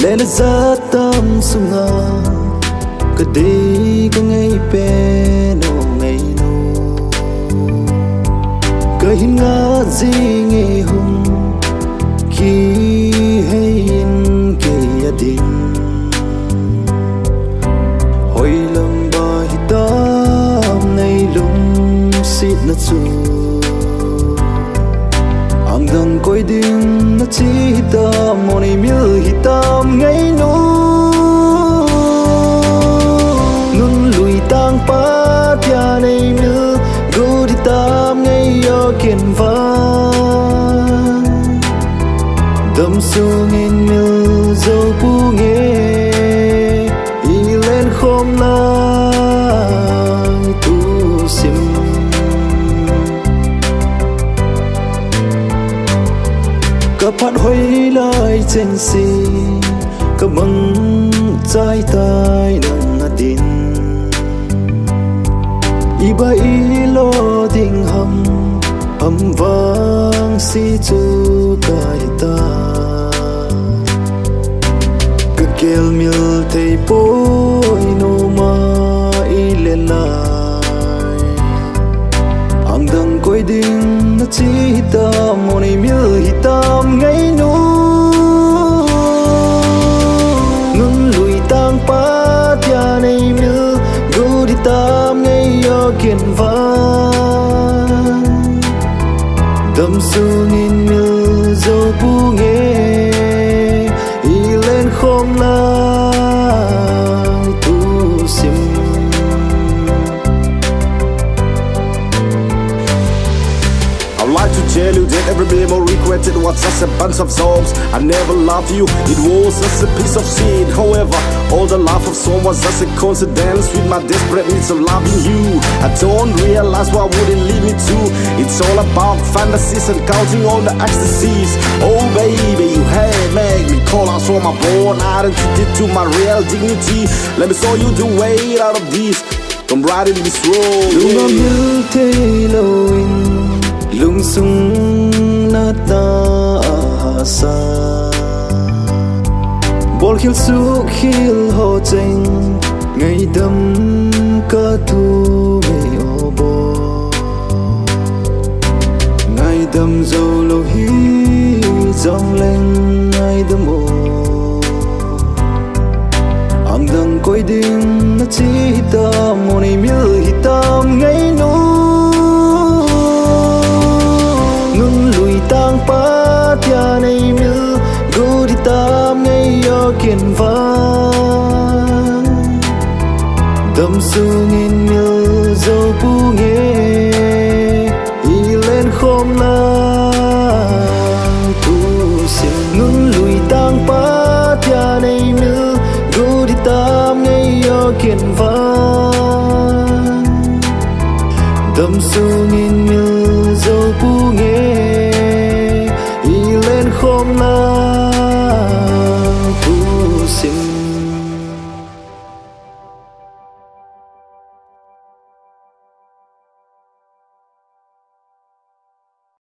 lên rất tâm sung nga cứ đi có ngay bên ngày nô cứ hin ngã gì nghe hùng khi hay in kia đình hồi lòng bài tâm ngày lung xịt nát su ang dang coi đinh nát chỉ hitam mòn ai miêu hitam ngày nô nun lùi tang pa tia này miêu gu hitam ngày yo kiên vang đâm sung in miêu dâu pu nghe y lên khom lai tu sim các bạn hối lại trên si các măng trái tay nâng tin y ba y lo tình hầm vang si chu kai ta cứ kêu miêu thấy bôi nô ma y lên lại ang dang coi đinh nó chỉ hitam mòn ai miêu hitam ngày nô nun lùi tang pa tia này miêu gu hitam ngày yo kiên vang đâm sung in miêu dâu pu nghe y lên khom lai tu sim I'd like to tell you that every memory created was just a bunch of songs. I never loved you, it was just a piece of shit. However, all the love of someone was just a coincidence with my desperate needs of loving you. I don't realize why would it lead me to. It's all about fantasies and counting all the ecstasies. Oh baby, you had made me call out for my born identity to my real dignity. Let me show you the way out of this. I'm riding this road. lung am hiu thế lowin lung sung na ta sa bol khil su khil ho cheng ngày đâm ca thu ngày ô bo ngày đâm dâu lâu hi dòng lên ngày đâm ô ang dang coi đinh nó chỉ hitam mòn ai miêu hitam ngày nô nun lùi tang pa tia này miêu gu hitam ngày yo kiên vang đâm sung in miêu dâu pu nghe y lên khom lai tu sim nun lùi tang pa tia này miêu gu hitam ngày yo kiên vang đâm sung in miêu dâu pu nghe y lên khom lai